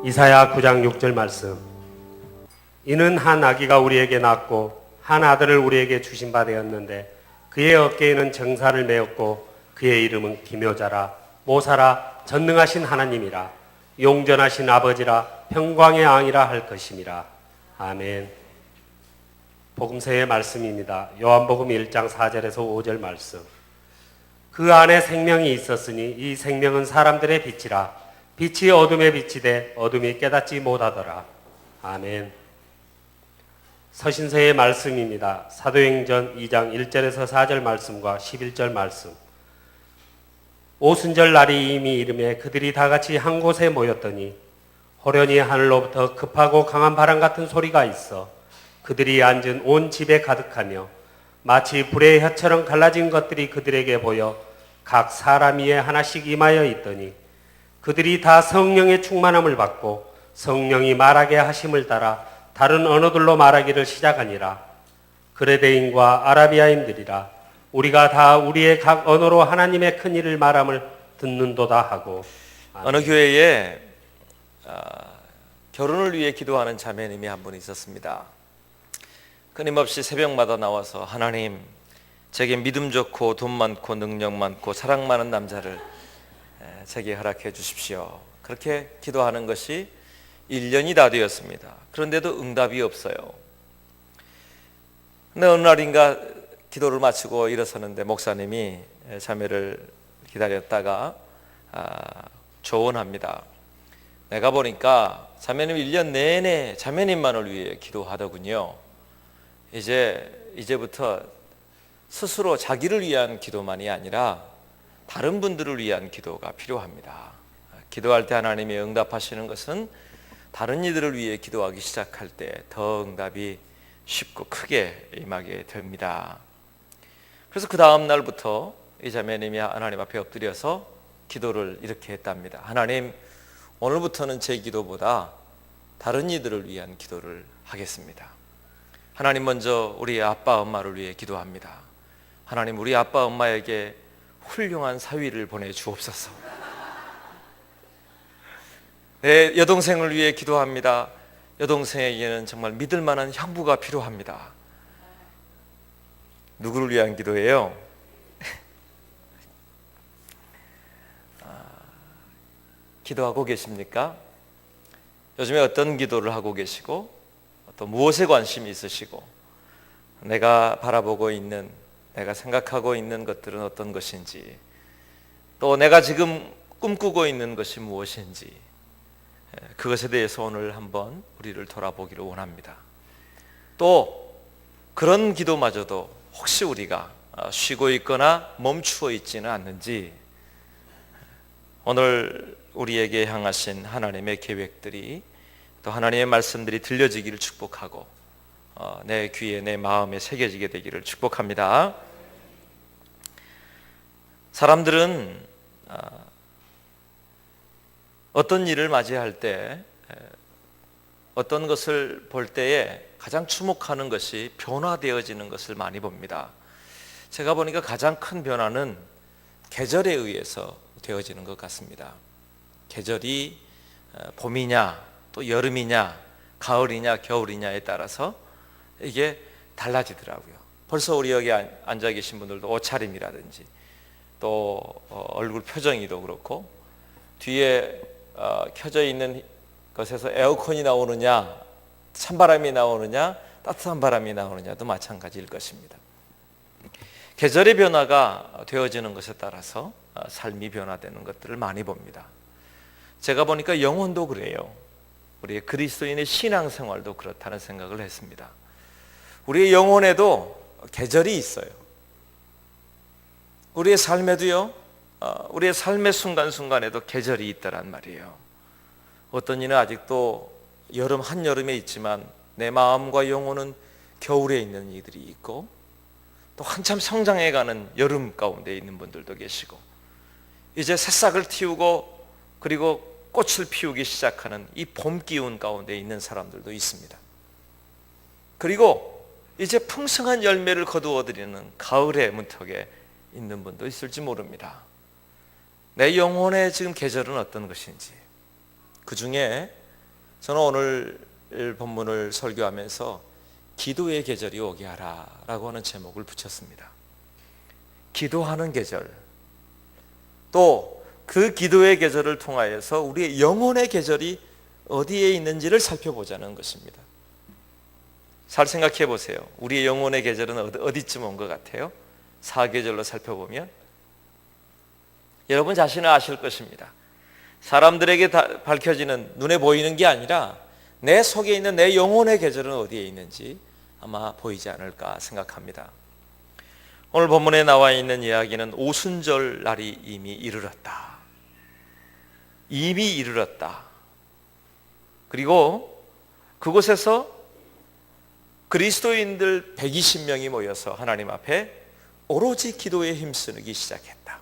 이사야 9장 6절 말씀. 이는 한 아기가 우리에게 낳고 한 아들을 우리에게 주신 바 되었는데 그의 어깨에는 정사를 메었고 그의 이름은 기묘자라 모사라 전능하신 하나님이라 용전하신 아버지라 평강의 왕이라 할 것임이라. 아멘. 복음서의 말씀입니다. 요한복음 1장 4절에서 5절 말씀. 그 안에 생명이 있었으니 이 생명은 사람들의 빛이라 빛이 어둠에 비치되 어둠이 깨닫지 못하더라. 아멘. 서신서의 말씀입니다. 사도행전 2장 1절에서 4절 말씀과 11절 말씀. 오순절 날이 이미 이름에 그들이 다 같이 한 곳에 모였더니 호련히 하늘로부터 급하고 강한 바람 같은 소리가 있어 그들이 앉은 온 집에 가득하며 마치 불의 혀처럼 갈라진 것들이 그들에게 보여 각 사람 위에 하나씩 임하여 있더니 그들이 다 성령의 충만함을 받고 성령이 말하게 하심을 따라 다른 언어들로 말하기를 시작하니라. 그레데인과 아라비아인들이라 우리가 다 우리의 각 언어로 하나님의 큰 일을 말함을 듣는도다 하고. 어느 교회에 결혼을 위해 기도하는 자매님이 한 분 있었습니다. 끊임없이 새벽마다 나와서 하나님, 제게 믿음 좋고 돈 많고 능력 많고 사랑 많은 남자를 제게 허락해 주십시오. 그렇게 기도하는 것이 1년이 다 되었습니다. 그런데도 응답이 없어요. 근데 어느 날인가 기도를 마치고 일어서는데 목사님이 자매를 기다렸다가 조언합니다. 내가 보니까 자매님 1년 내내 자매님만을 위해 기도하더군요. 이제부터 스스로 자기를 위한 기도만이 아니라 다른 분들을 위한 기도가 필요합니다. 기도할 때 하나님이 응답하시는 것은 다른 이들을 위해 기도하기 시작할 때 더 응답이 쉽고 크게 임하게 됩니다. 그래서 그 다음 날부터 이 자매님이 하나님 앞에 엎드려서 기도를 이렇게 했답니다. 하나님, 오늘부터는 제 기도보다 다른 이들을 위한 기도를 하겠습니다. 하나님, 먼저 우리 아빠 엄마를 위해 기도합니다. 하나님, 우리 아빠 엄마에게 훌륭한 사위를 보내주옵소서. 내 여동생을 위해 기도합니다. 여동생에게는 정말 믿을 만한 형부가 필요합니다. 누구를 위한 기도예요? 기도하고 계십니까? 요즘에 어떤 기도를 하고 계시고 또 무엇에 관심이 있으시고 내가 바라보고 있는, 내가 생각하고 있는 것들은 어떤 것인지, 또 내가 지금 꿈꾸고 있는 것이 무엇인지, 그것에 대해서 오늘 한번 우리를 돌아보기를 원합니다. 또 그런 기도마저도 혹시 우리가 쉬고 있거나 멈추어 있지는 않는지, 오늘 우리에게 향하신 하나님의 계획들이, 또 하나님의 말씀들이 들려지기를 축복하고 내 귀에, 내 마음에 새겨지게 되기를 축복합니다. 사람들은 어떤 일을 맞이할 때, 어떤 것을 볼 때에 가장 주목하는 것이 변화되어지는 것을 많이 봅니다. 제가 보니까 가장 큰 변화는 계절에 의해서 되어지는 것 같습니다. 계절이 봄이냐 또 여름이냐 가을이냐 겨울이냐에 따라서 이게 달라지더라고요. 벌써 우리 여기 앉아 계신 분들도 옷차림이라든지 또 얼굴 표정이도 그렇고, 뒤에 켜져 있는 것에서 에어컨이 나오느냐 찬바람이 나오느냐 따뜻한 바람이 나오느냐도 마찬가지일 것입니다. 계절의 변화가 되어지는 것에 따라서 삶이 변화되는 것들을 많이 봅니다. 제가 보니까 영혼도 그래요. 우리의 그리스도인의 신앙생활도 그렇다는 생각을 했습니다. 우리의 영혼에도 계절이 있어요. 우리의 삶에도요, 우리의 삶의 순간순간에도 계절이 있다란 말이에요. 어떤 이는 아직도 한여름에 있지만 내 마음과 영혼은 겨울에 있는 이들이 있고, 또 한참 성장해가는 여름 가운데 있는 분들도 계시고, 이제 새싹을 틔우고 그리고 꽃을 피우기 시작하는 이 봄 기운 가운데 있는 사람들도 있습니다. 그리고 이제 풍성한 열매를 거두어들이는 가을의 문턱에 있는 분도 있을지 모릅니다. 내 영혼의 지금 계절은 어떤 것인지, 그 중에 저는 오늘 본문을 설교하면서 기도의 계절이 오게 하라 라고 하는 제목을 붙였습니다. 기도하는 계절, 또 그 기도의 계절을 통하여서 우리의 영혼의 계절이 어디에 있는지를 살펴보자는 것입니다. 잘 생각해 보세요. 우리의 영혼의 계절은 어디쯤 온 것 같아요? 사계절로 살펴보면 여러분 자신은 아실 것입니다. 사람들에게 밝혀지는, 눈에 보이는 게 아니라 내 속에 있는 내 영혼의 계절은 어디에 있는지 아마 보이지 않을까 생각합니다. 오늘 본문에 나와 있는 이야기는 오순절 날이 이미 이르렀다. 이미 이르렀다. 그리고 그곳에서 그리스도인들 120명이 모여서 하나님 앞에 오로지 기도에 힘쓰기 시작했다.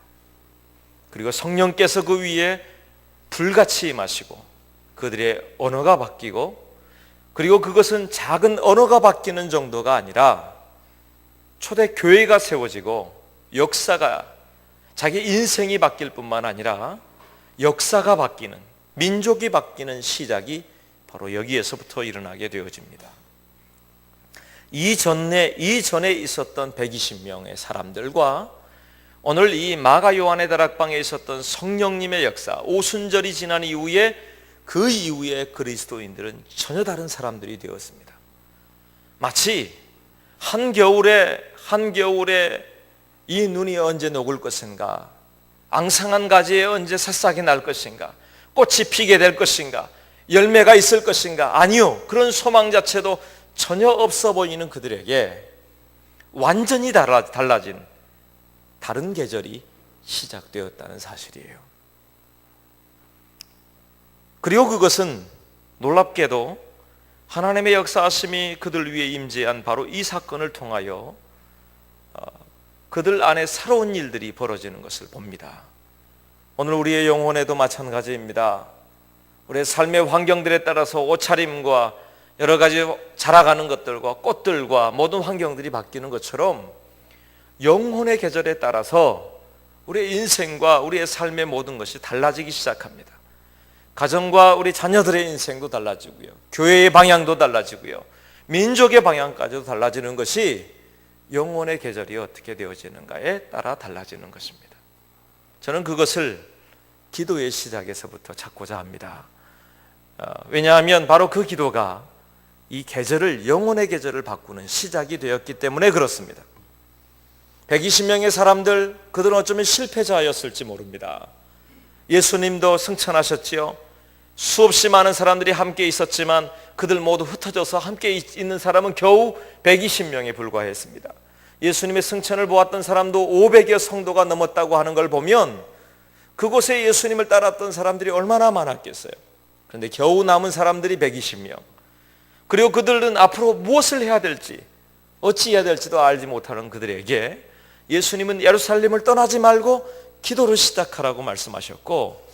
그리고 성령께서 그 위에 불같이 임하시고 그들의 언어가 바뀌고, 그리고 그것은 작은 언어가 바뀌는 정도가 아니라 초대 교회가 세워지고 역사가, 자기 인생이 바뀔 뿐만 아니라 역사가 바뀌는, 민족이 바뀌는 시작이 바로 여기에서부터 일어나게 되어집니다. 이전에 있었던 120명의 사람들과 오늘 이 마가 요한의 다락방에 있었던 성령님의 역사, 오순절이 지난 이후에 그 이후에 그리스도인들은 전혀 다른 사람들이 되었습니다. 마치 한겨울에 이 눈이 언제 녹을 것인가, 앙상한 가지에 언제 새싹이 날 것인가, 꽃이 피게 될 것인가, 열매가 있을 것인가, 아니요, 그런 소망 자체도 전혀 없어 보이는 그들에게 완전히 달라진 다른 계절이 시작되었다는 사실이에요. 그리고 그것은 놀랍게도 하나님의 역사하심이 그들 위에 임재한 바로 이 사건을 통하여 그들 안에 새로운 일들이 벌어지는 것을 봅니다. 오늘 우리의 영혼에도 마찬가지입니다. 우리의 삶의 환경들에 따라서 옷차림과 여러 가지 자라가는 것들과 꽃들과 모든 환경들이 바뀌는 것처럼 영혼의 계절에 따라서 우리의 인생과 우리의 삶의 모든 것이 달라지기 시작합니다. 가정과 우리 자녀들의 인생도 달라지고요, 교회의 방향도 달라지고요, 민족의 방향까지도 달라지는 것이 영혼의 계절이 어떻게 되어지는가에 따라 달라지는 것입니다. 저는 그것을 기도의 시작에서부터 찾고자 합니다. 왜냐하면 바로 그 기도가 이 계절을, 영혼의 계절을 바꾸는 시작이 되었기 때문에 그렇습니다. 120명의 사람들, 그들은 어쩌면 실패자였을지 모릅니다. 예수님도 승천하셨지요. 수없이 많은 사람들이 함께 있었지만 그들 모두 흩어져서 함께 있는 사람은 겨우 120명에 불과했습니다. 예수님의 승천을 보았던 사람도 500여 성도가 넘었다고 하는 걸 보면 그곳에 예수님을 따랐던 사람들이 얼마나 많았겠어요. 그런데 겨우 남은 사람들이 120명. 그리고 그들은 앞으로 무엇을 해야 될지, 어찌 해야 될지도 알지 못하는 그들에게 예수님은 예루살렘을 떠나지 말고 기도를 시작하라고 말씀하셨고,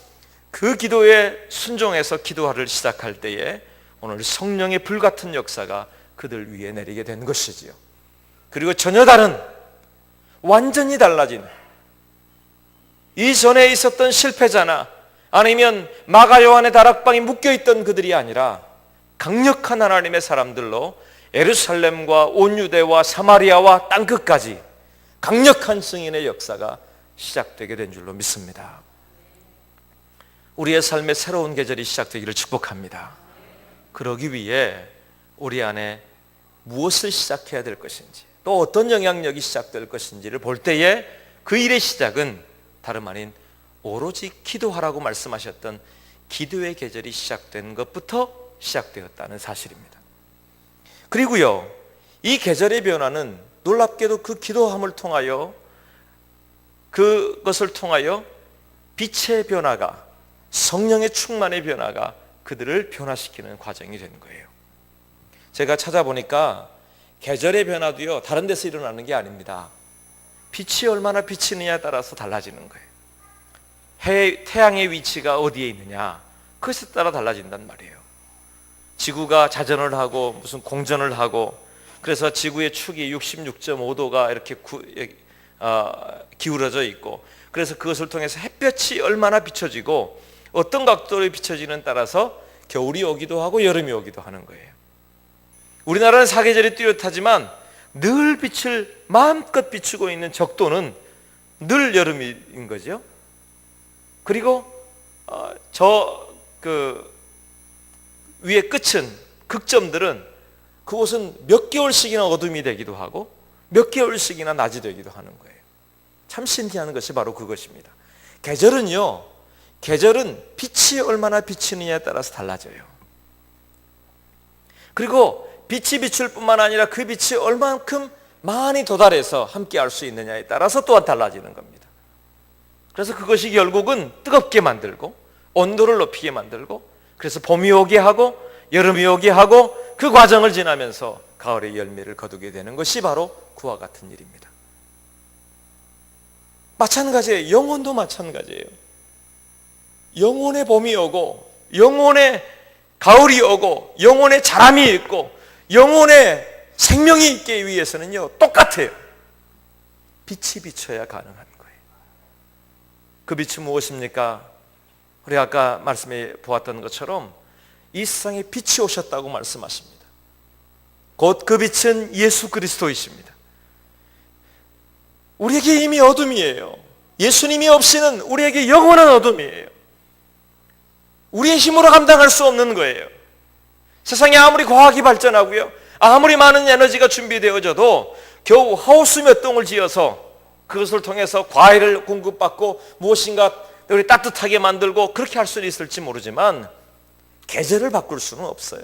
그 기도에 순종해서 기도하를 시작할 때에 오늘 성령의 불같은 역사가 그들 위에 내리게 된 것이지요. 그리고 전혀 다른, 완전히 달라진, 이전에 있었던 실패자나 아니면 마가 요한의 다락방에 묶여있던 그들이 아니라 강력한 하나님의 사람들로 예루살렘과 온 유대와 사마리아와 땅끝까지 강력한 증인의 역사가 시작되게 된 줄로 믿습니다. 우리의 삶의 새로운 계절이 시작되기를 축복합니다. 그러기 위해 우리 안에 무엇을 시작해야 될 것인지, 또 어떤 영향력이 시작될 것인지를 볼 때에 그 일의 시작은 다름 아닌 오로지 기도하라고 말씀하셨던 기도의 계절이 시작된 것부터 시작되었다는 사실입니다. 그리고요, 이 계절의 변화는 놀랍게도 그 기도함을 통하여, 그것을 통하여 빛의 변화가, 성령의 충만의 변화가 그들을 변화시키는 과정이 된 거예요. 제가 찾아보니까 계절의 변화도요, 다른 데서 일어나는 게 아닙니다. 빛이 얼마나 비치느냐에 따라서 달라지는 거예요. 태양의 위치가 어디에 있느냐, 그것에 따라 달라진단 말이에요. 지구가 자전을 하고 무슨 공전을 하고, 그래서 지구의 축이 66.5도가 이렇게 기울어져 있고, 그래서 그것을 통해서 햇볕이 얼마나 비춰지고 어떤 각도로 비춰지는 따라서 겨울이 오기도 하고 여름이 오기도 하는 거예요. 우리나라는 사계절이 뚜렷하지만 늘 빛을 마음껏 비추고 있는 적도는 늘 여름인 거죠. 그리고 위의 끝은 극점들은 그곳은 몇 개월씩이나 어둠이 되기도 하고 몇 개월씩이나 낮이 되기도 하는 거예요. 참 신기한 것이 바로 그것입니다. 계절은 빛이 얼마나 비치느냐에 따라서 달라져요. 그리고 빛이 비출 뿐만 아니라 그 빛이 얼만큼 많이 도달해서 함께 할 수 있느냐에 따라서 또한 달라지는 겁니다. 그래서 그것이 결국은 뜨겁게 만들고 온도를 높이게 만들고, 그래서 봄이 오게 하고 여름이 오게 하고 그 과정을 지나면서 가을의 열매를 거두게 되는 것이 바로 그와 같은 일입니다. 마찬가지예요. 영혼도 마찬가지예요. 영혼의 봄이 오고 영혼의 가을이 오고 영혼의 자람이 있고 영혼의 생명이 있기 위해서는요, 똑같아요. 빛이 비춰야 가능한 거예요. 그 빛이 무엇입니까? 우리 아까 말씀해 보았던 것처럼 이 세상에 빛이 오셨다고 말씀하십니다. 곧 그 빛은 예수 그리스도이십니다. 우리에게 이미 어둠이에요. 예수님이 없이는 우리에게 영원한 어둠이에요. 우리의 힘으로 감당할 수 없는 거예요. 세상이 아무리 과학이 발전하고요, 아무리 많은 에너지가 준비되어져도 겨우 하우스 몇 동을 지어서 그것을 통해서 과일을 공급받고 무엇인가 우리 따뜻하게 만들고 그렇게 할 수는 있을지 모르지만 계절을 바꿀 수는 없어요.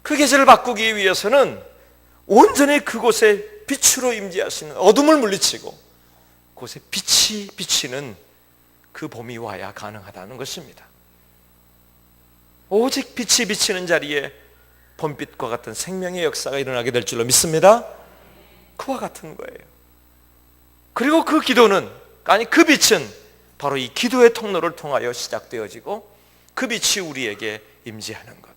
그 계절을 바꾸기 위해서는 온전히 그곳에 빛으로 임재하시는 어둠을 물리치고 그곳에 빛이 비치는 그 봄이 와야 가능하다는 것입니다. 오직 빛이 비치는 자리에 봄빛과 같은 생명의 역사가 일어나게 될 줄로 믿습니다. 그와 같은 거예요. 그리고 그 기도는, 그 빛은 바로 이 기도의 통로를 통하여 시작되어지고 그 빛이 우리에게 임재하는 것.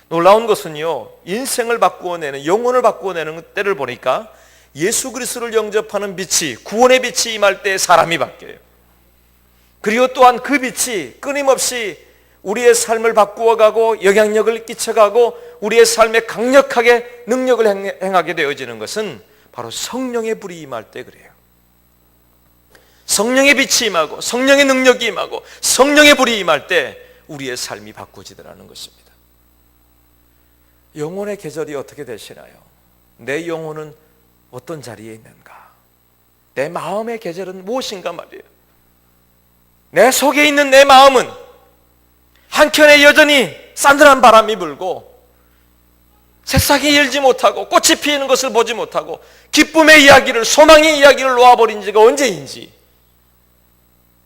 놀라운 것은요, 인생을 바꾸어내는, 영혼을 바꾸어내는 때를 보니까 예수 그리스도를 영접하는 빛이, 구원의 빛이 임할 때 사람이 바뀌어요. 그리고 또한 그 빛이 끊임없이 우리의 삶을 바꾸어가고 영향력을 끼쳐가고 우리의 삶에 강력하게 능력을 행하게 되어지는 것은 바로 성령의 불이 임할 때 그래요. 성령의 빛이 임하고 성령의 능력이 임하고 성령의 불이 임할 때 우리의 삶이 바꾸어지더라는 것입니다. 영혼의 계절이 어떻게 되시나요? 내 영혼은 어떤 자리에 있는가? 내 마음의 계절은 무엇인가 말이에요. 내 속에 있는 내 마음은 한켠에 여전히 싸늘한 바람이 불고 새싹이 열지 못하고 꽃이 피는 것을 보지 못하고 기쁨의 이야기를, 소망의 이야기를 놓아버린 지가 언제인지,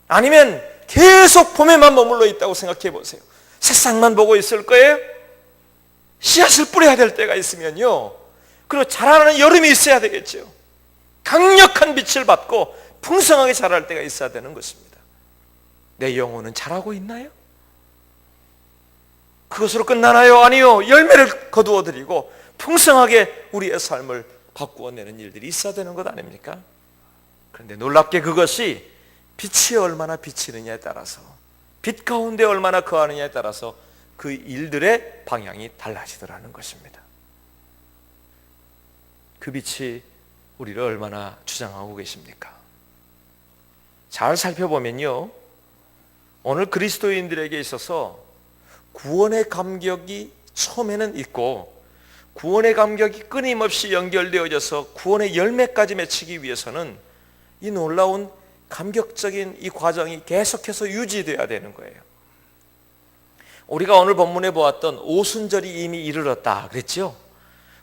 아니면 계속 봄에만 머물러 있다고 생각해 보세요. 새싹만 보고 있을 거예요? 씨앗을 뿌려야 될 때가 있으면요, 그리고 자라나는 여름이 있어야 되겠죠. 강력한 빛을 받고 풍성하게 자랄 때가 있어야 되는 것입니다. 내 영혼은 자라고 있나요? 그것으로 끝나나요? 아니요. 열매를 거두어 드리고 풍성하게 우리의 삶을 바꾸어내는 일들이 있어야 되는 것 아닙니까? 그런데 놀랍게 그것이 빛이 얼마나 비치느냐에 따라서, 빛 가운데 얼마나 거하느냐에 따라서 그 일들의 방향이 달라지더라는 것입니다. 그 빛이 우리를 얼마나 주장하고 계십니까? 잘 살펴보면요, 오늘 그리스도인들에게 있어서 구원의 감격이 처음에는 있고 구원의 감격이 끊임없이 연결되어져서 구원의 열매까지 맺히기 위해서는 이 놀라운 감격적인 이 과정이 계속해서 유지되어야 되는 거예요. 우리가 오늘 본문에 보았던 오순절이 이미 이르렀다 그랬죠?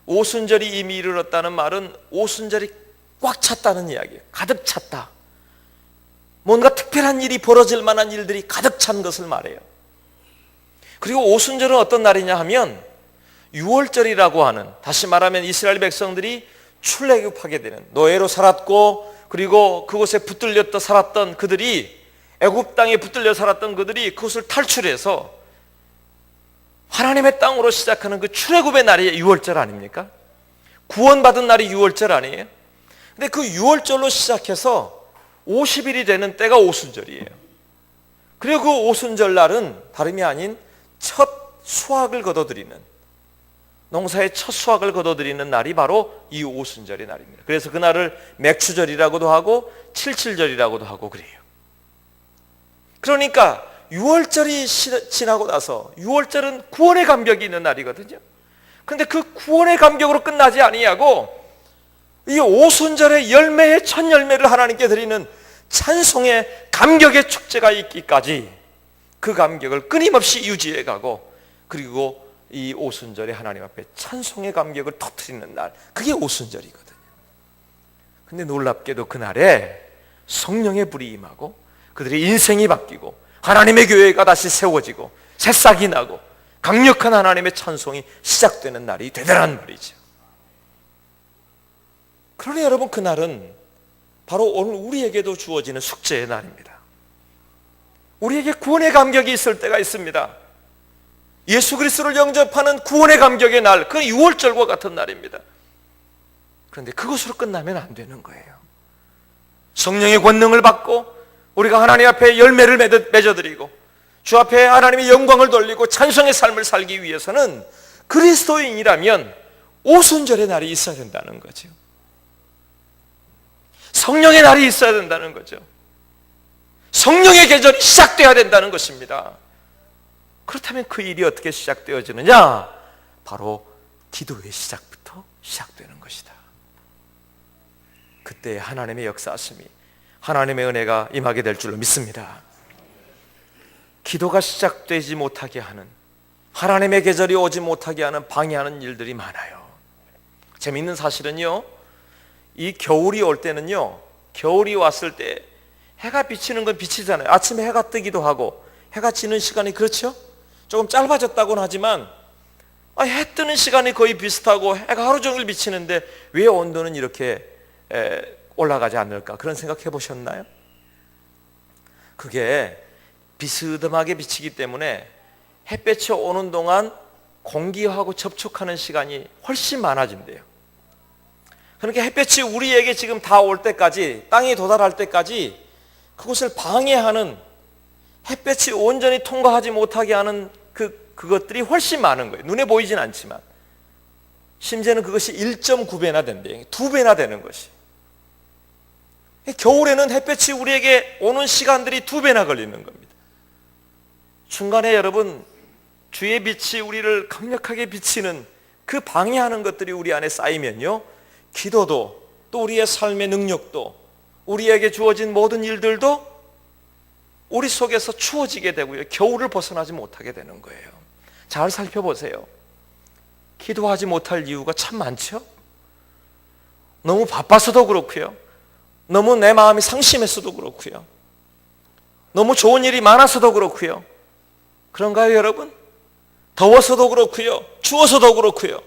오순절이 이미 이르렀다는 말은 오순절이 꽉 찼다는 이야기예요. 가득 찼다. 뭔가 특별한 일이 벌어질 만한 일들이 가득 찬 것을 말해요. 그리고 오순절은 어떤 날이냐 하면 6월절이라고 하는, 다시 말하면 이스라엘 백성들이 출애굽하게 되는, 노예로 살았고 그리고 그곳에 붙들려 살았던 그들이, 애굽 땅에 붙들려 살았던 그들이 그것을 탈출해서 하나님의 땅으로 시작하는 그 출애굽의 날이 6월절 아닙니까? 구원받은 날이 6월절 아니에요? 근데 그 6월절로 시작해서 50일이 되는 때가 오순절이에요. 그리고 그 오순절 날은 다름이 아닌 첫 수확을 거둬들이는, 농사의 첫 수확을 거둬들이는 날이 바로 이 오순절의 날입니다. 그래서 그날을 맥추절이라고도 하고 칠칠절이라고도 하고 그래요. 그러니까 6월절이 지나고 나서 6월절은 구원의 감격이 있는 날이거든요. 그런데 그 구원의 감격으로 끝나지 아니하고 이 오순절의 열매의 첫 열매를 하나님께 드리는 찬송의 감격의 축제가 있기까지 그 감격을 끊임없이 유지해 가고, 그리고 이 오순절에 하나님 앞에 찬송의 감격을 터뜨리는 날, 그게 오순절이거든요. 근데 놀랍게도 그날에 성령의 불이 임하고 그들의 인생이 바뀌고 하나님의 교회가 다시 세워지고 새싹이 나고 강력한 하나님의 찬송이 시작되는 날이 되더란 말이죠. 그러니 여러분, 그날은 바로 오늘 우리에게도 주어지는 숙제의 날입니다. 우리에게 구원의 감격이 있을 때가 있습니다. 예수 그리스도를 영접하는 구원의 감격의 날, 그 6월절과 같은 날입니다. 그런데 그것으로 끝나면 안 되는 거예요. 성령의 권능을 받고 우리가 하나님 앞에 열매를 맺어드리고 주 앞에 하나님의 영광을 돌리고 찬송의 삶을 살기 위해서는 그리스도인이라면 오순절의 날이 있어야 된다는 거죠. 성령의 날이 있어야 된다는 거죠. 성령의 계절이 시작돼야 된다는 것입니다. 그렇다면 그 일이 어떻게 시작되어지느냐? 바로 기도의 시작부터 시작되는 것이다. 그때 하나님의 역사하심이, 하나님의 은혜가 임하게 될 줄로 믿습니다. 기도가 시작되지 못하게 하는, 하나님의 계절이 오지 못하게 하는, 방해하는 일들이 많아요. 재미있는 사실은요, 이 겨울이 올 때는요, 겨울이 왔을 때 해가 비치는 건 비치잖아요. 아침에 해가 뜨기도 하고 해가 지는 시간이, 그렇죠? 조금 짧아졌다고는 하지만 해 뜨는 시간이 거의 비슷하고 해가 하루 종일 비치는데 왜 온도는 이렇게 올라가지 않을까? 그런 생각 해보셨나요? 그게 비스듬하게 비치기 때문에 햇볕이 오는 동안 공기하고 접촉하는 시간이 훨씬 많아진대요. 그러니까 햇볕이 우리에게 지금 다 올 때까지, 땅에 도달할 때까지 그것을 방해하는, 햇볕이 온전히 통과하지 못하게 하는 그것들이 훨씬 많은 거예요. 눈에 보이진 않지만. 심지어는 그것이 1.9배나 된대요. 2배나 되는 것이. 겨울에는 햇볕이 우리에게 오는 시간들이 2배나 걸리는 겁니다. 중간에 여러분, 주의 빛이 우리를 강력하게 비치는 그 방해하는 것들이 우리 안에 쌓이면요, 기도도, 또 우리의 삶의 능력도, 우리에게 주어진 모든 일들도 우리 속에서 추워지게 되고요, 겨울을 벗어나지 못하게 되는 거예요. 잘 살펴보세요. 기도하지 못할 이유가 참 많죠? 너무 바빠서도 그렇고요, 너무 내 마음이 상심해서도 그렇고요, 너무 좋은 일이 많아서도 그렇고요. 그런가요, 여러분? 더워서도 그렇고요, 추워서도 그렇고요,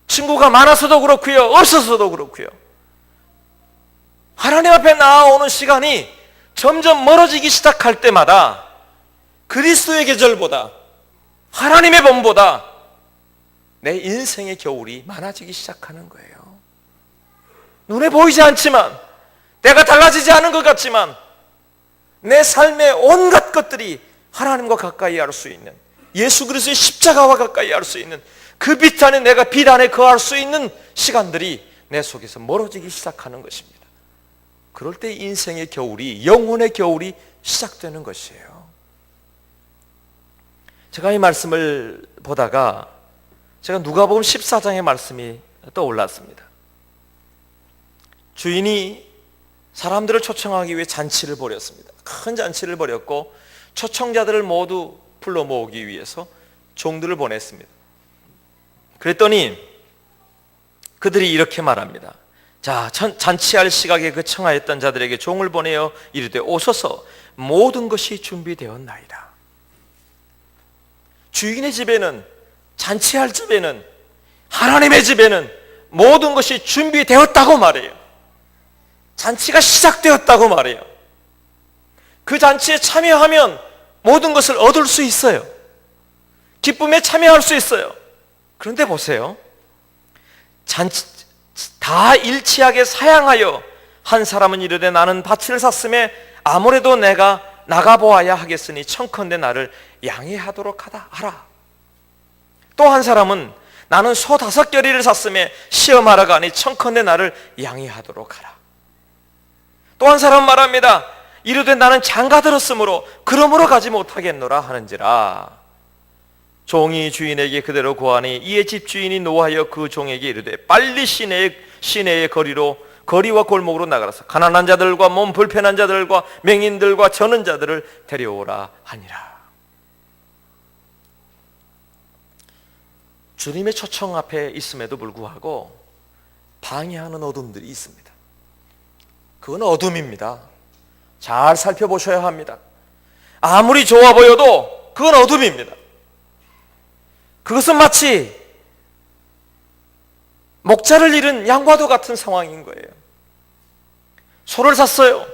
친구가 많아서도 그렇고요, 없어서도 그렇고요. 하나님 앞에 나아오는 시간이 점점 멀어지기 시작할 때마다 그리스도의 계절보다, 하나님의 범보다 내 인생의 겨울이 많아지기 시작하는 거예요. 눈에 보이지 않지만, 내가 달라지지 않은 것 같지만 내 삶의 온갖 것들이 하나님과 가까이 할 수 있는, 예수 그리스도의 십자가와 가까이 할 수 있는, 그 빛 안에 내가 빛 안에 거할 수 있는 시간들이 내 속에서 멀어지기 시작하는 것입니다. 그럴 때 인생의 겨울이, 영혼의 겨울이 시작되는 것이에요. 제가 이 말씀을 보다가 제가 누가복음 14장의 말씀이 떠올랐습니다. 주인이 사람들을 초청하기 위해 잔치를 벌였습니다. 큰 잔치를 벌였고 초청자들을 모두 불러 모으기 위해서 종들을 보냈습니다. 그랬더니 그들이 이렇게 말합니다. 자, 잔치할 시각에 그 청하였던 자들에게 종을 보내어 이르되 오소서, 모든 것이 준비되었나이다. 주인의 집에는, 잔치할 집에는, 하나님의 집에는 모든 것이 준비되었다고 말해요. 잔치가 시작되었다고 말해요. 그 잔치에 참여하면 모든 것을 얻을 수 있어요. 기쁨에 참여할 수 있어요. 그런데 보세요. 다 일치하게 사양하여 한 사람은 이르되 나는 밭을 샀음에 아무래도 내가 나가보아야 하겠으니 청컨대 나를 양해하도록 하라. 또 한 사람은 나는 소 5겨리를 샀음에 시험하러 가니 청컨대 나를 양해하도록 하라. 또 한 사람 말합니다. 이르되 나는 장가 들었으므로 그러므로 가지 못하겠노라 하는지라. 종이 주인에게 그대로 고하니 이에 집주인이 노하여 그 종에게 이르되 빨리 시내의 거리와 골목으로 나가라서 가난한 자들과 몸 불편한 자들과 맹인들과 저는 자들을 데려오라 하니라. 주님의 초청 앞에 있음에도 불구하고 방해하는 어둠들이 있습니다. 그건 어둠입니다. 잘 살펴보셔야 합니다. 아무리 좋아 보여도 그건 어둠입니다. 그것은 마치 목자를 잃은 양과도 같은 상황인 거예요. 소를 샀어요.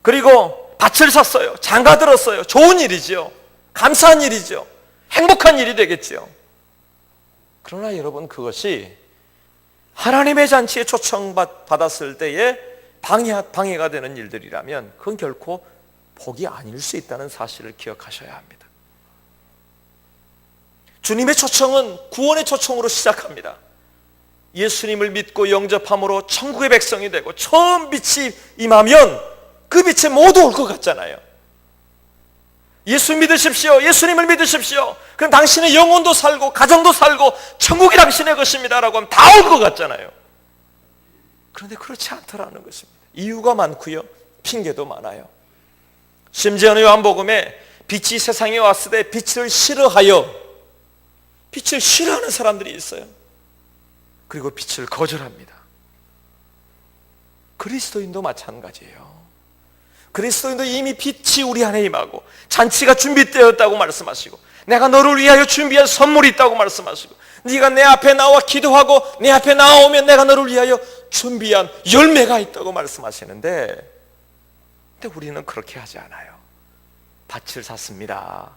그리고 밭을 샀어요. 장가 들었어요. 좋은 일이죠. 감사한 일이죠. 행복한 일이 되겠죠. 그러나 여러분, 그것이 하나님의 잔치에 초청받았을 때에 방해가 되는 일들이라면 그건 결코 복이 아닐 수 있다는 사실을 기억하셔야 합니다. 주님의 초청은 구원의 초청으로 시작합니다. 예수님을 믿고 영접함으로 천국의 백성이 되고 처음 빛이 임하면 그 빛에 모두 올 것 같잖아요. 예수 믿으십시오. 예수님을 믿으십시오. 그럼 당신의 영혼도 살고 가정도 살고 천국이 당신의 것입니다 라고 하면 다 올 것 같잖아요. 그런데 그렇지 않더라는 것입니다. 이유가 많고요, 핑계도 많아요. 심지어는 요한복음에 빛이 세상에 왔을 때 빛을 싫어하는 사람들이 있어요. 그리고 빛을 거절합니다. 그리스도인도 마찬가지예요. 그리스도인도 이미 빛이 우리 안에 임하고 잔치가 준비되었다고 말씀하시고 내가 너를 위하여 준비한 선물이 있다고 말씀하시고 네가 내 앞에 나와 기도하고 내 앞에 나오면 내가 너를 위하여 준비한 열매가 있다고 말씀하시는데, 근데 우리는 그렇게 하지 않아요. 밭을 샀습니다.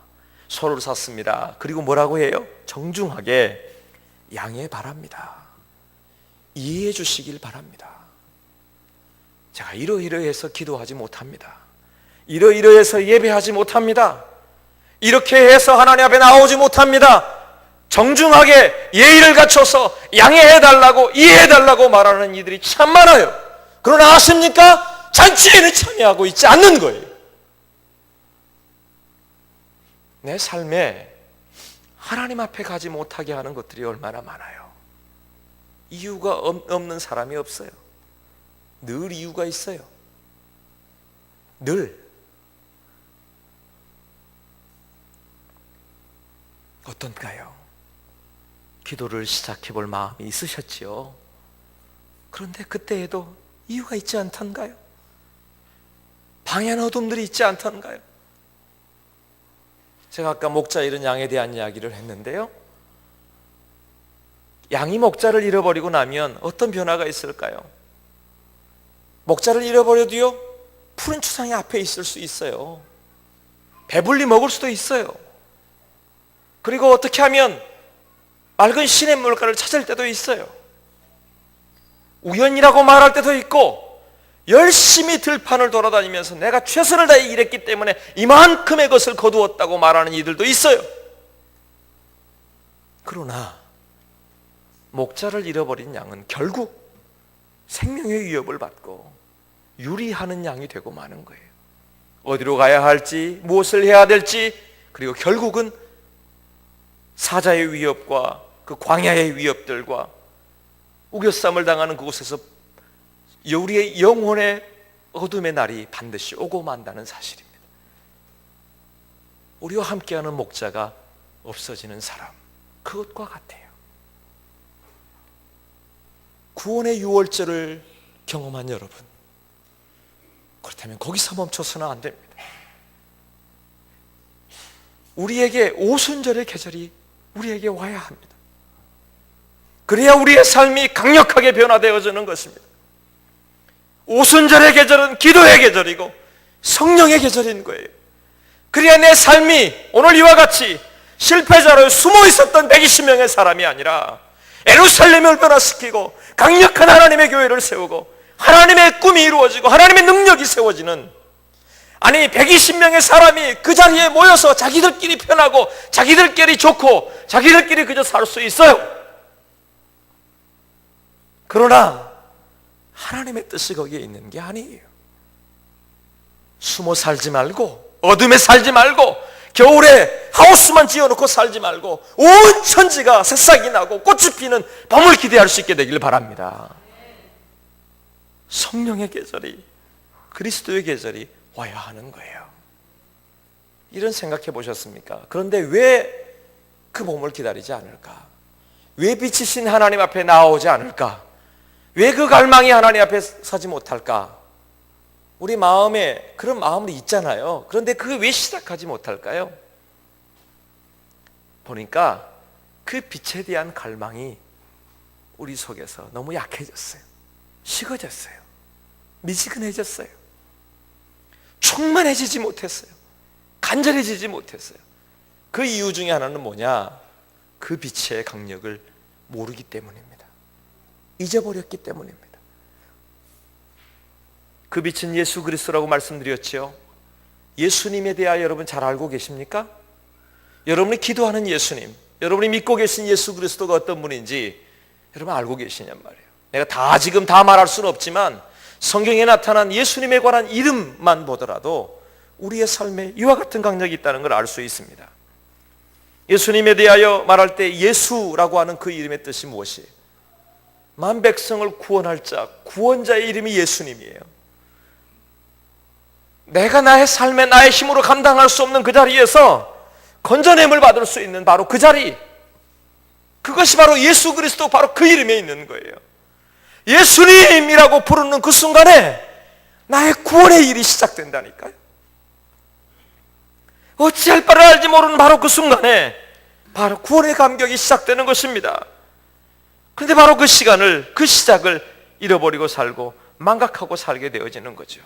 소를 샀습니다. 그리고 뭐라고 해요? 정중하게 양해 바랍니다. 이해해 주시길 바랍니다. 제가 이러이러해서 기도하지 못합니다. 이러이러해서 예배하지 못합니다. 이렇게 해서 하나님 앞에 나오지 못합니다. 정중하게 예의를 갖춰서 양해해달라고 이해해달라고 말하는 이들이 참 많아요. 그러나 아십니까? 잔치에는 참여하고 있지 않는 거예요. 내 삶에 하나님 앞에 가지 못하게 하는 것들이 얼마나 많아요. 이유가 없는 사람이 없어요. 늘 이유가 있어요. 늘. 어떤가요? 기도를 시작해 볼 마음이 있으셨지요. 그런데 그때에도 이유가 있지 않던가요? 방해하는 어둠들이 있지 않던가요? 제가 아까 목자 잃은 양에 대한 이야기를 했는데요, 양이 목자를 잃어버리고 나면 어떤 변화가 있을까요? 목자를 잃어버려도요, 푸른 추상이 앞에 있을 수 있어요. 배불리 먹을 수도 있어요. 그리고 어떻게 하면 맑은 시냇물가를 찾을 때도 있어요. 우연이라고 말할 때도 있고, 열심히 들판을 돌아다니면서 내가 최선을 다해 일했기 때문에 이만큼의 것을 거두었다고 말하는 이들도 있어요. 그러나 목자를 잃어버린 양은 결국 생명의 위협을 받고 유리하는 양이 되고 마는 거예요. 어디로 가야 할지, 무엇을 해야 될지, 그리고 결국은 사자의 위협과 그 광야의 위협들과 우겨쌈을 당하는 그곳에서 우리의 영혼의 어둠의 날이 반드시 오고 만다는 사실입니다. 우리와 함께하는 목자가 없어지는 사람, 그것과 같아요. 구원의 유월절을 경험한 여러분, 그렇다면 거기서 멈춰서는 안 됩니다. 우리에게 오순절의 계절이 우리에게 와야 합니다. 그래야 우리의 삶이 강력하게 변화되어지는 것입니다. 오순절의 계절은 기도의 계절이고 성령의 계절인 거예요. 그래야 내 삶이 오늘 이와 같이 실패자로 숨어 있었던 120명의 사람이 아니라 예루살렘을 변화시키고 강력한 하나님의 교회를 세우고 하나님의 꿈이 이루어지고 하나님의 능력이 세워지는 아니 120명의 사람이 그 자리에 모여서 자기들끼리 편하고 자기들끼리 좋고 자기들끼리 그저 살 수 있어요. 그러나 하나님의 뜻이 거기에 있는 게 아니에요. 숨어 살지 말고 어둠에 살지 말고 겨울에 하우스만 지어놓고 살지 말고 온 천지가 새싹이 나고 꽃이 피는 봄을 기대할 수 있게 되길 바랍니다. 성령의 계절이, 그리스도의 계절이 와야 하는 거예요. 이런 생각해 보셨습니까? 그런데 왜 그 봄을 기다리지 않을까? 왜 빛이신 하나님 앞에 나오지 않을까? 왜 그 갈망이 하나님 앞에 서지 못할까? 우리 마음에 그런 마음이 있잖아요. 그런데 그게 왜 시작하지 못할까요? 보니까 그 빛에 대한 갈망이 우리 속에서 너무 약해졌어요. 식어졌어요. 미지근해졌어요. 충만해지지 못했어요. 간절해지지 못했어요. 그 이유 중에 하나는 뭐냐? 그 빛의 강력을 모르기 때문입니다. 잊어버렸기 때문입니다. 그 빛은 예수 그리스도라고 말씀드렸죠. 예수님에 대하여 여러분 잘 알고 계십니까? 여러분이 기도하는 예수님, 여러분이 믿고 계신 예수 그리스도가 어떤 분인지 여러분 알고 계시냔 말이에요. 내가 지금 다 말할 수는 없지만 성경에 나타난 예수님에 관한 이름만 보더라도 우리의 삶에 이와 같은 강력이 있다는 걸 알 수 있습니다. 예수님에 대하여 말할 때 예수라고 하는 그 이름의 뜻이 무엇이에요? 만 백성을 구원할 자, 구원자의 이름이 예수님이에요. 내가 나의 삶에 나의 힘으로 감당할 수 없는 그 자리에서 건져냄을 받을 수 있는 바로 그 자리, 그것이 바로 예수 그리스도, 바로 그 이름에 있는 거예요. 예수님이라고 부르는 그 순간에 나의 구원의 일이 시작된다니까요. 어찌할 바를 알지 모르는 바로 그 순간에 바로 구원의 감격이 시작되는 것입니다. 그런데 바로 그 시간을, 그 시작을 잃어버리고 살고 망각하고 살게 되어지는 거죠.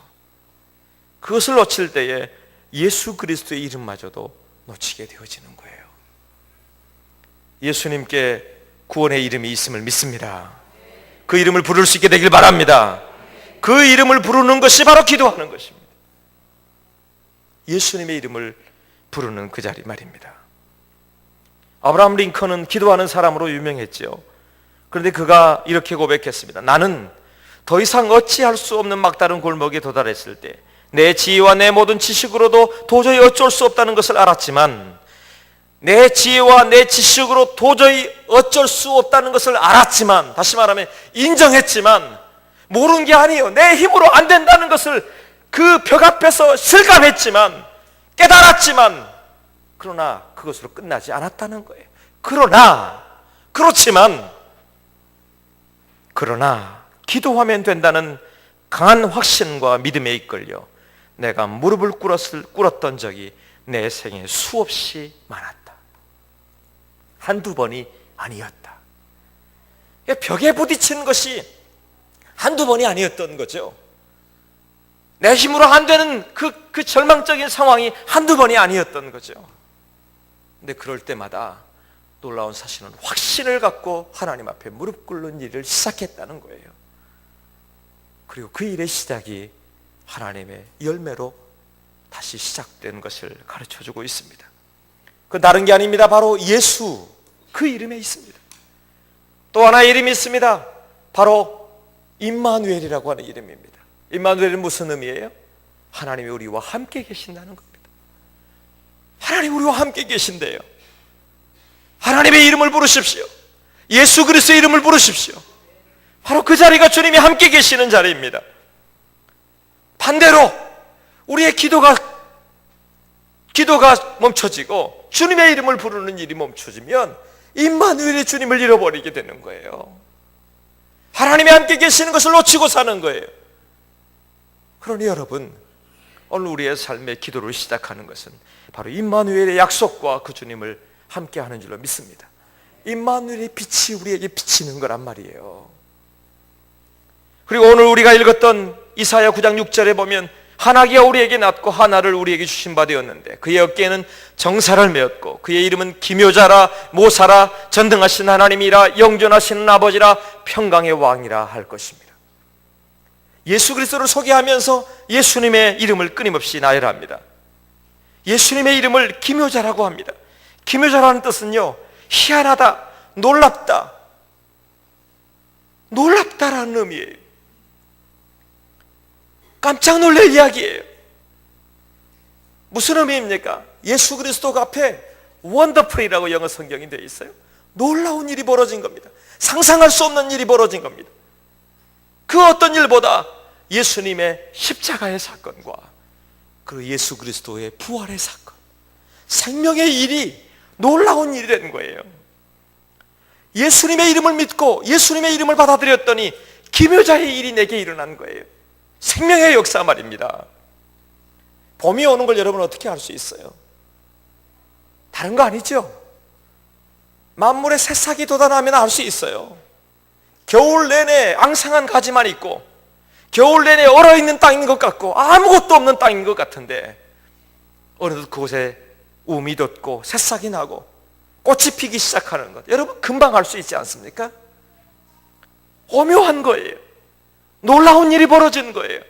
그것을 놓칠 때에 예수 그리스도의 이름마저도 놓치게 되어지는 거예요. 예수님께 구원의 이름이 있음을 믿습니다. 그 이름을 부를 수 있게 되길 바랍니다. 그 이름을 부르는 것이 바로 기도하는 것입니다. 예수님의 이름을 부르는 그 자리 말입니다. 아브라함 링컨은 기도하는 사람으로 유명했죠. 그런데 그가 이렇게 고백했습니다. 나는 더 이상 어찌할 수 없는 막다른 골목에 도달했을 때 내 지혜와 내 모든 지식으로도 도저히 어쩔 수 없다는 것을 알았지만, 내 지혜와 내 지식으로 도저히 어쩔 수 없다는 것을 알았지만, 다시 말하면 인정했지만, 모르는 게 아니에요. 내 힘으로 안 된다는 것을 그 벽 앞에서 실감했지만, 깨달았지만, 그러나 그것으로 끝나지 않았다는 거예요. 그렇지만 기도하면 된다는 강한 확신과 믿음에 이끌려 내가 무릎을 꿇었던 적이 내 생에 수없이 많았다. 한두 번이 아니었다. 벽에 부딪히는 것이 한두 번이 아니었던 거죠. 내 힘으로 안 되는 그 절망적인 상황이 한두 번이 아니었던 거죠. 근데 그럴 때마다 놀라운 사실은 확신을 갖고 하나님 앞에 무릎 꿇는 일을 시작했다는 거예요. 그리고 그 일의 시작이 하나님의 열매로 다시 시작된 것을 가르쳐주고 있습니다. 그 다른 게 아닙니다. 바로 예수, 그 이름에 있습니다. 또 하나의 이름이 있습니다. 바로 임마누엘이라고 하는 이름입니다. 임마누엘은 무슨 의미예요? 하나님이 우리와 함께 계신다는 겁니다. 하나님이 우리와 함께 계신대요. 하나님의 이름을 부르십시오. 예수 그리스도의 이름을 부르십시오. 바로 그 자리가 주님이 함께 계시는 자리입니다. 반대로 우리의 기도가 멈춰지고 주님의 이름을 부르는 일이 멈춰지면 임마누엘의 주님을 잃어버리게 되는 거예요. 하나님이 함께 계시는 것을 놓치고 사는 거예요. 그러니 여러분, 오늘 우리의 삶의 기도를 시작하는 것은 바로 임마누엘의 약속과 그 주님을 함께 하는 줄로 믿습니다. 임마누엘의 빛이 우리에게 비치는 거란 말이에요. 그리고 오늘 우리가 읽었던 이사야 9장 6절에 보면 한 아기가 우리에게 낳고 하나를 우리에게 주신 바 되었는데 그의 어깨에는 정사를 메었고 그의 이름은 기묘자라 모사라 전등하신 하나님이라 영존하시는 아버지라 평강의 왕이라 할 것입니다. 예수 그리스도를 소개하면서 예수님의 이름을 끊임없이 나열합니다. 예수님의 이름을 기묘자라고 합니다. 기묘자라는 뜻은요, 희한하다, 놀랍다, 놀랍다라는 의미예요. 깜짝 놀랄 이야기예요. 무슨 의미입니까? 예수 그리스도 앞에 원더풀이라고 영어 성경이 되어 있어요. 놀라운 일이 벌어진 겁니다. 상상할 수 없는 일이 벌어진 겁니다. 그 어떤 일보다 예수님의 십자가의 사건과 그리고 예수 그리스도의 부활의 사건, 생명의 일이 놀라운 일이 되는 거예요. 예수님의 이름을 믿고 예수님의 이름을 받아들였더니 기묘자의 일이 내게 일어난 거예요. 생명의 역사 말입니다. 봄이 오는 걸 여러분 어떻게 알 수 있어요? 다른 거 아니죠? 만물의 새싹이 돋아나면 알 수 있어요. 겨울 내내 앙상한 가지만 있고 겨울 내내 얼어있는 땅인 것 같고 아무것도 없는 땅인 것 같은데 어느덧 그곳에 움이 돋고 새싹이 나고 꽃이 피기 시작하는 것, 여러분 금방 알 수 있지 않습니까? 오묘한 거예요. 놀라운 일이 벌어진 거예요.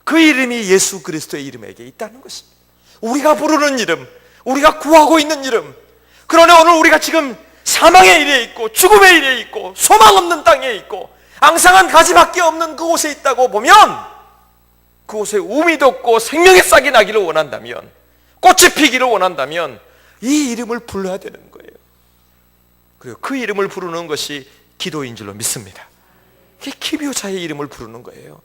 그 이름이 예수 그리스도의 이름에게 있다는 것입니다. 우리가 부르는 이름, 우리가 구하고 있는 이름. 그러나 오늘 우리가 지금 사망의 일에 있고 죽음의 일에 있고 소망 없는 땅에 있고 앙상한 가지밖에 없는 그곳에 있다고 보면 그곳에 움이 돋고 생명의 싹이 나기를 원한다면, 꽃이 피기를 원한다면 이 이름을 불러야 되는 거예요. 그리고 그 이름을 부르는 것이 기도인 줄로 믿습니다. 그게 기묘자의 이름을 부르는 거예요.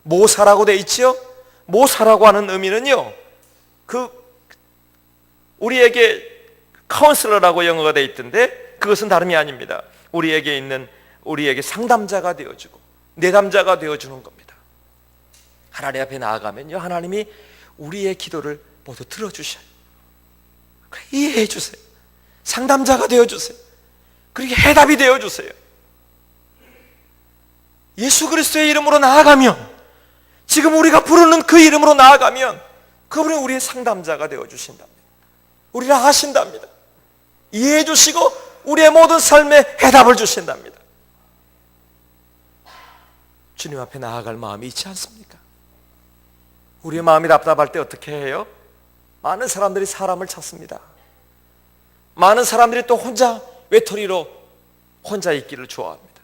모사라고 되어 있죠? 모사라고 하는 의미는요, 우리에게 카운슬러라고 영어가 되어 있던데 그것은 다름이 아닙니다. 우리에게 상담자가 되어주고 내담자가 되어주는 겁니다. 하나님 앞에 나아가면요, 하나님이 우리의 기도를 모두 들어주셔요. 이해해 주세요. 상담자가 되어주세요. 그리고 해답이 되어주세요. 예수 그리스도의 이름으로 나아가면, 지금 우리가 부르는 그 이름으로 나아가면 그분이 우리의 상담자가 되어주신답니다. 우리를 하신답니다. 이해해 주시고 우리의 모든 삶에 해답을 주신답니다. 주님 앞에 나아갈 마음이 있지 않습니까? 우리의 마음이 답답할 때 어떻게 해요? 많은 사람들이 사람을 찾습니다. 많은 사람들이 또 혼자 외톨이로 혼자 있기를 좋아합니다.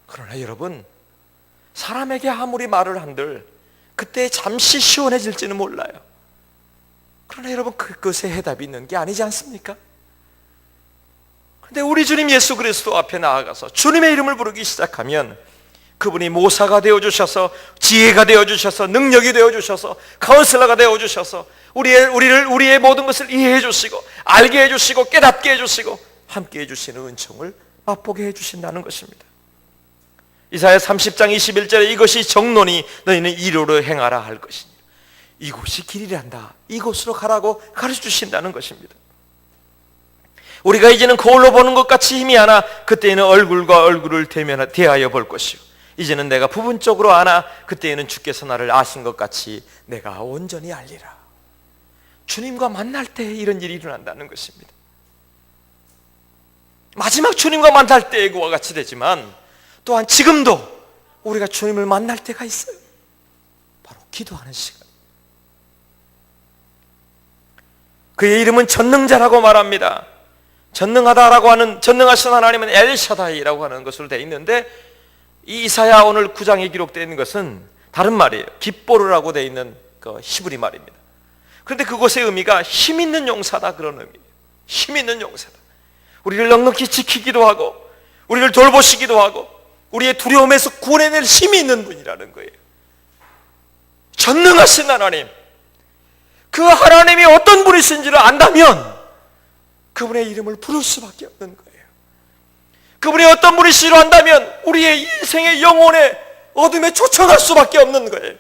그러나 여러분, 사람에게 아무리 말을 한들 그때 잠시 시원해질지는 몰라요. 그러나 여러분, 그것에 해답이 있는 게 아니지 않습니까? 그런데 우리 주님 예수 그리스도 앞에 나아가서 주님의 이름을 부르기 시작하면 그분이 모사가 되어주셔서, 지혜가 되어주셔서, 능력이 되어주셔서, 카운슬러가 되어주셔서 우리의 모든 것을 이해해 주시고 알게 해주시고 깨닫게 해주시고 함께 해주시는 은총을 맛보게 해주신다는 것입니다. 이사야 30장 21절에 이것이 정론이 너희는 이로로 행하라 할 것이니, 이곳이 길이란다, 이곳으로 가라고 가르쳐 주신다는 것입니다. 우리가 이제는 거울로 보는 것 같이 희미하나 그때에는 얼굴과 얼굴을 대하여 볼 것이요, 이제는 내가 부분적으로 아나 그때에는 주께서 나를 아신 것 같이 내가 온전히 알리라. 주님과 만날 때 이런 일이 일어난다는 것입니다. 마지막 주님과 만날 때의 그와 같이 되지만 또한 지금도 우리가 주님을 만날 때가 있어요. 바로 기도하는 시간. 그의 이름은 전능자라고 말합니다. 전능하다라고 하는, 전능하신 하나님은 엘샤다이라고 하는 것으로 되어 있는데, 이 이사야 오늘 9장에 기록되어 것은 다른 말이에요. 깃보르라고 되어 있는 그 히브리 말입니다. 그런데 그것의 의미가 힘 있는 용사다, 그런 의미예요. 힘 있는 용사다. 우리를 넉넉히 지키기도 하고 우리를 돌보시기도 하고 우리의 두려움에서 구원해낼 힘이 있는 분이라는 거예요. 전능하신 하나님, 그 하나님이 어떤 분이신지를 안다면 그분의 이름을 부를 수밖에 없는 거예요. 그분이 어떤 분이시로 한다면 우리의 인생의 영혼의 어둠에 초청할 수밖에 없는 거예요.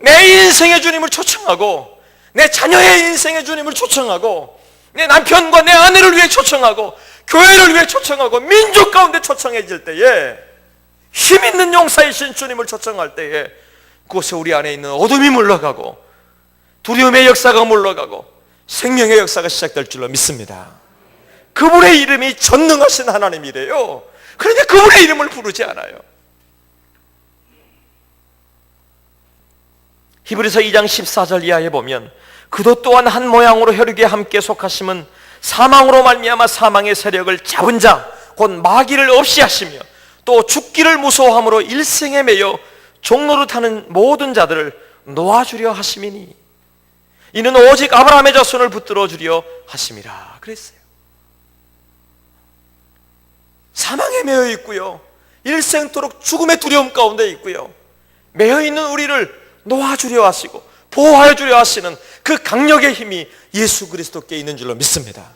내 인생의 주님을 초청하고, 내 자녀의 인생의 주님을 초청하고, 내 남편과 내 아내를 위해 초청하고, 교회를 위해 초청하고, 민족 가운데 초청해질 때에, 힘 있는 용사이신 주님을 초청할 때에 그곳에 우리 안에 있는 어둠이 물러가고 두려움의 역사가 물러가고 생명의 역사가 시작될 줄로 믿습니다. 그분의 이름이 전능하신 하나님이래요. 그런데 그분의 이름을 부르지 않아요. 히브리서 2장 14절 이하에 보면 그도 또한 한 모양으로 혈육에 함께 속하심은 사망으로 말미암아 사망의 세력을 잡은 자 곧 마귀를 없이 하시며 또 죽기를 무서워함으로 일생에 매여 종로를 타는 모든 자들을 놓아주려 하심이니 이는 오직 아브라함의 자손을 붙들어 주려 하심이라 그랬어요. 사망에 매여 있고요, 일생토록 죽음의 두려움 가운데 있고요, 매여 있는 우리를 놓아주려 하시고 보호하여 주려 하시는 그 강력의 힘이 예수 그리스도께 있는 줄로 믿습니다.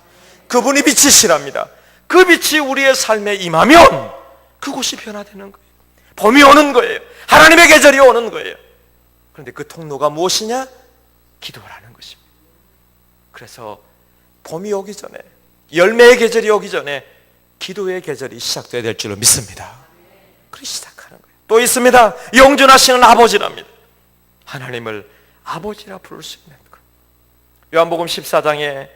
그분이 빛이시랍니다. 그 빛이 우리의 삶에 임하면 그곳이 변화되는 거예요. 봄이 오는 거예요. 하나님의 계절이 오는 거예요. 그런데 그 통로가 무엇이냐? 기도라는 것입니다. 그래서 봄이 오기 전에, 열매의 계절이 오기 전에 기도의 계절이 시작되어야 될 줄로 믿습니다. 그렇게 시작하는 거예요. 또 있습니다. 영존하시는 아버지랍니다. 하나님을 아버지라 부를 수 있는 것. 요한복음 14장에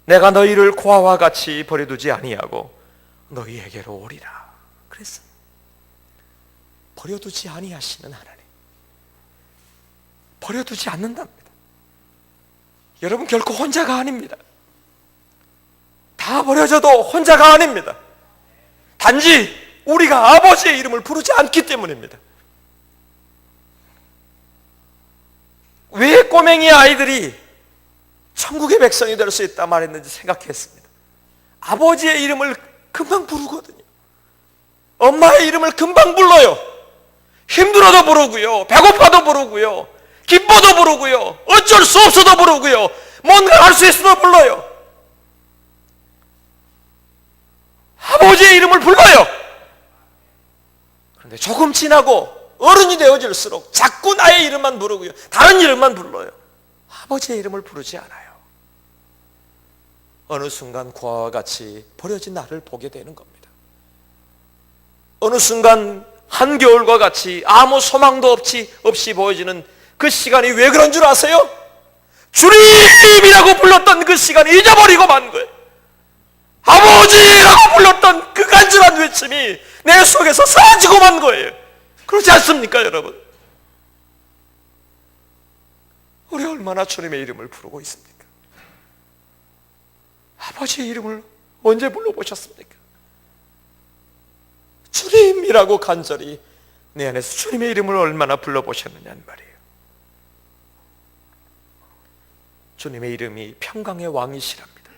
내가 너희를 고아와 같이 버려두지 아니하고 너희에게로 오리라 그랬어요. 버려두지 아니하시는 하나님, 버려두지 않는답니다. 여러분 결코 혼자가 아닙니다. 다 버려져도 혼자가 아닙니다. 단지 우리가 아버지의 이름을 부르지 않기 때문입니다. 왜 꼬맹이 아이들이 천국의 백성이 될 수 있다 말했는지 생각했습니다. 아버지의 이름을 금방 부르거든요. 엄마의 이름을 금방 불러요. 힘들어도 부르고요, 배고파도 부르고요, 기뻐도 부르고요, 어쩔 수 없어도 부르고요, 뭔가 할 수 있어도 불러요. 아버지의 이름을 불러요. 그런데 조금 지나고 어른이 되어질수록 자꾸 나의 이름만 부르고요, 다른 이름만 불러요. 아버지의 이름을 부르지 않아요. 어느 순간 고아와 같이 버려진 나를 보게 되는 겁니다. 어느 순간 한겨울과 같이 아무 소망도 없이 보여지는 그 시간이 왜 그런 줄 아세요? 주님이라고 불렀던 그 시간을 잊어버리고 만 거예요. 아버지라고 불렀던 그 간절한 외침이 내 속에서 사라지고 만 거예요. 그렇지 않습니까, 여러분? 우리 얼마나 주님의 이름을 부르고 있습니까? 아버지의 이름을 언제 불러보셨습니까? 주님이라고 간절히 내 안에서 주님의 이름을 얼마나 불러보셨느냐는 말이에요. 주님의 이름이 평강의 왕이시랍니다.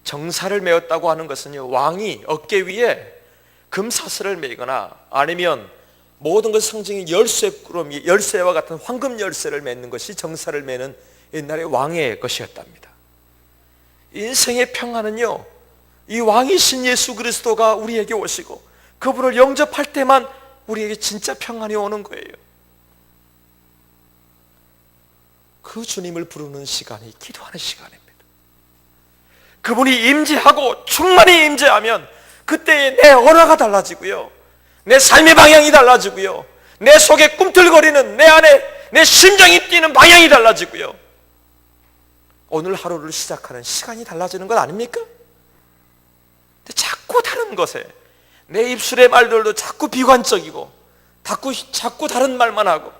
정사를 메었다고 하는 것은요, 왕이 어깨 위에 금사슬을 메거나 아니면 모든 것 상징인 열쇠꾸러미, 열쇠와 같은 황금 열쇠를 맺는 것이 정사를 메는 옛날의 왕의 것이었답니다. 인생의 평안은요, 이 왕이신 예수 그리스도가 우리에게 오시고 그분을 영접할 때만 우리에게 진짜 평안이 오는 거예요. 그 주님을 부르는 시간이 기도하는 시간입니다. 그분이 임재하고 충만히 임재하면 그때의 내 언어가 달라지고요, 내 삶의 방향이 달라지고요, 내 속에 꿈틀거리는 내 안에 내 심장이 뛰는 방향이 달라지고요, 오늘 하루를 시작하는 시간이 달라지는 건 아닙니까? 근데 자꾸 다른 것에 내 입술의 말들도 자꾸 비관적이고 자꾸 다른 말만 하고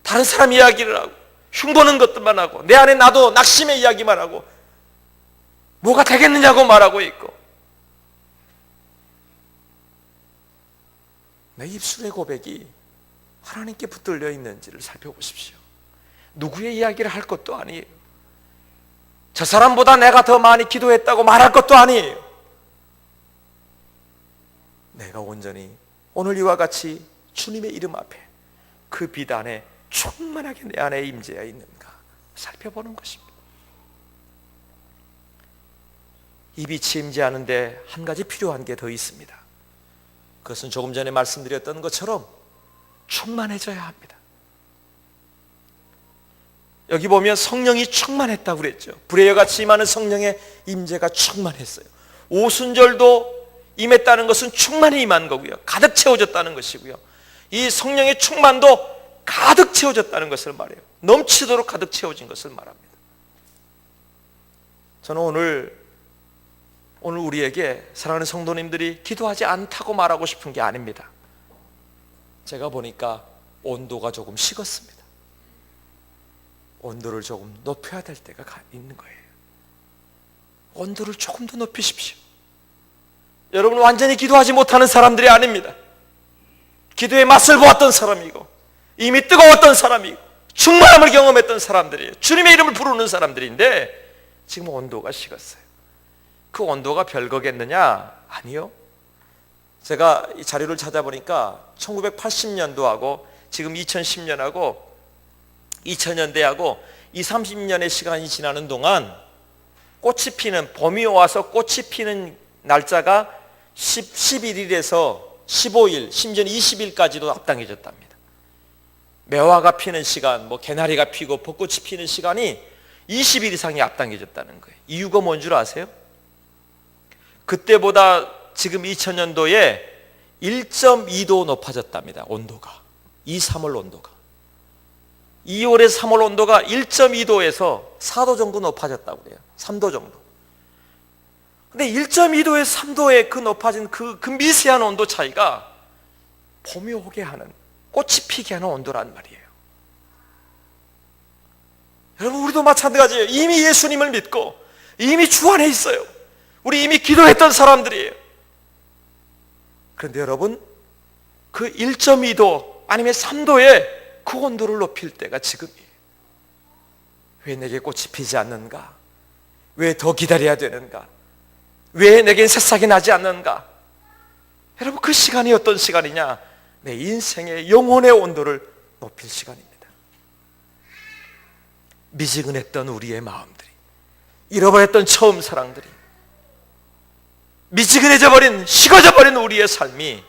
다른 사람 이야기를 하고 흉보는 것들만 하고 내 안에 나도 낙심의 이야기만 하고 뭐가 되겠느냐고 말하고 있고, 내 입술의 고백이 하나님께 붙들려 있는지를 살펴보십시오. 누구의 이야기를 할 것도 아니에요. 저 사람보다 내가 더 많이 기도했다고 말할 것도 아니에요. 내가 온전히 오늘 이와 같이 주님의 이름 앞에 그 빛 안에 충만하게 내 안에 임재해 있는가 살펴보는 것입니다. 이 빛이 임재하는데 한 가지 필요한 게 더 있습니다. 그것은 조금 전에 말씀드렸던 것처럼 충만해져야 합니다. 여기 보면 성령이 충만했다고 그랬죠. 불의 여같이 임하는 성령의 임재가 충만했어요. 오순절도 임했다는 것은 충만히 임한 거고요, 가득 채워졌다는 것이고요, 이 성령의 충만도 가득 채워졌다는 것을 말해요. 넘치도록 가득 채워진 것을 말합니다. 저는 오늘 우리에게 사랑하는 성도님들이 기도하지 않다고 말하고 싶은 게 아닙니다. 제가 보니까 온도가 조금 식었습니다. 온도를 조금 높여야 될 때가 있는 거예요. 온도를 조금 더 높이십시오. 여러분, 완전히 기도하지 못하는 사람들이 아닙니다. 기도의 맛을 보았던 사람이고 이미 뜨거웠던 사람이고 충만함을 경험했던 사람들이에요. 주님의 이름을 부르는 사람들인데 지금 온도가 식었어요. 그 온도가 별거겠느냐? 아니요. 제가 이 자료를 찾아보니까 1980년도하고 지금 2010년하고 2000년대하고 30년의 시간이 지나는 동안 꽃이 피는, 봄이 와서 꽃이 피는 날짜가 11일에서 15일, 심지어는 20일까지도 앞당겨졌답니다. 매화가 피는 시간, 개나리가 피고 벚꽃이 피는 시간이 20일 이상이 앞당겨졌다는 거예요. 이유가 뭔 줄 아세요? 그때보다 지금 2000년도에 1.2도 높아졌답니다. 온도가. 3월 온도가. 2월에 3월 온도가 1.2도에서 4도 정도 높아졌다고 그래요. 3도 정도. 근데 1.2도에 3도의 그 높아진 그 미세한 온도 차이가 봄이 오게 하는, 꽃이 피게 하는 온도란 말이에요. 여러분, 우리도 마찬가지예요. 이미 예수님을 믿고 이미 주 안에 있어요. 우리 이미 기도했던 사람들이에요. 그런데 여러분, 그 1.2도 아니면 3도의 그 온도를 높일 때가 지금이에요. 왜 내게 꽃이 피지 않는가? 왜 더 기다려야 되는가? 왜 내겐 새싹이 나지 않는가? 여러분, 그 시간이 어떤 시간이냐? 내 인생의 영혼의 온도를 높일 시간입니다. 미지근했던 우리의 마음들이, 잃어버렸던 처음 사랑들이, 미지근해져 버린, 식어져 버린 우리의 삶이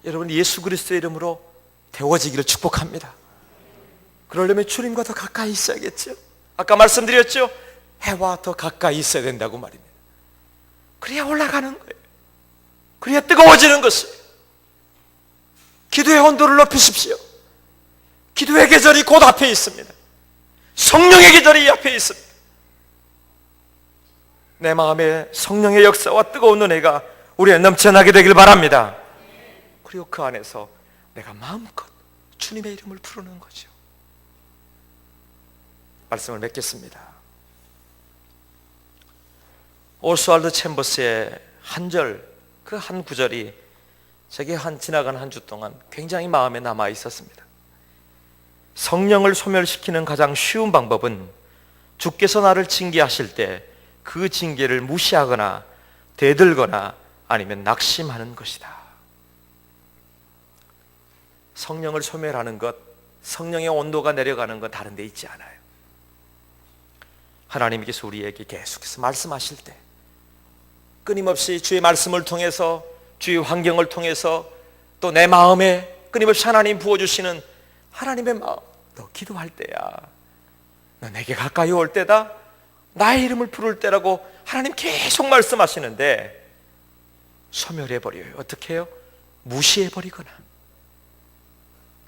여러분 예수 그리스도의 이름으로 데워지기를 축복합니다. 그러려면 주님과 더 가까이 있어야겠죠. 아까 말씀드렸죠. 해와 더 가까이 있어야 된다고 말입니다. 그래야 올라가는 거예요. 그래야 뜨거워지는 것이에요. 기도의 온도를 높이십시오. 기도의 계절이 곧 앞에 있습니다. 성령의 계절이 앞에 있습니다. 내 마음에 성령의 역사와 뜨거운 은혜가 우리에 넘쳐나게 되길 바랍니다. 그리고 그 안에서 내가 마음껏 주님의 이름을 부르는 거죠. 말씀을 맺겠습니다. 오스왈드 챔버스의 한 절, 그 한 구절이 제게 지나간 한 주 동안 굉장히 마음에 남아 있었습니다. 성령을 소멸시키는 가장 쉬운 방법은 주께서 나를 징계하실 때 그 징계를 무시하거나 대들거나 아니면 낙심하는 것이다. 성령을 소멸하는 것, 성령의 온도가 내려가는 건 다른 데 있지 않아요. 하나님께서 우리에게 계속해서 말씀하실 때 끊임없이 주의 말씀을 통해서, 주의 환경을 통해서, 또 내 마음에 끊임없이 하나님 부어주시는 하나님의 마음, 너 기도할 때야, 너 내게 가까이 올 때다, 나의 이름을 부를 때라고 하나님 계속 말씀하시는데 소멸해버려요. 어떻게 해요? 무시해버리거나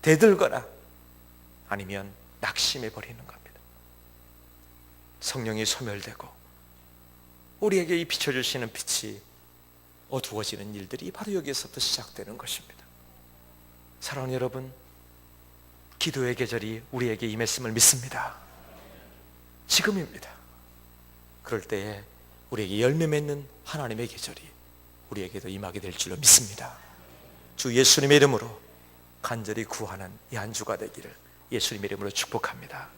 대들거나 아니면 낙심해버리는 겁니다. 성령이 소멸되고 우리에게 이 비춰주시는 빛이 어두워지는 일들이 바로 여기에서부터 시작되는 것입니다. 사랑하는 여러분, 기도의 계절이 우리에게 임했음을 믿습니다. 지금입니다. 그럴 때에 우리에게 열매 맺는 하나님의 계절이 우리에게도 임하게 될 줄로 믿습니다. 주 예수님의 이름으로 간절히 구하는 이 한 주가 되기를 예수님의 이름으로 축복합니다.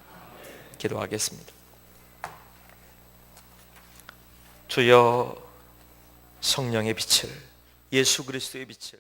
기도하겠습니다. 주여, 성령의 빛을, 예수 그리스도의 빛을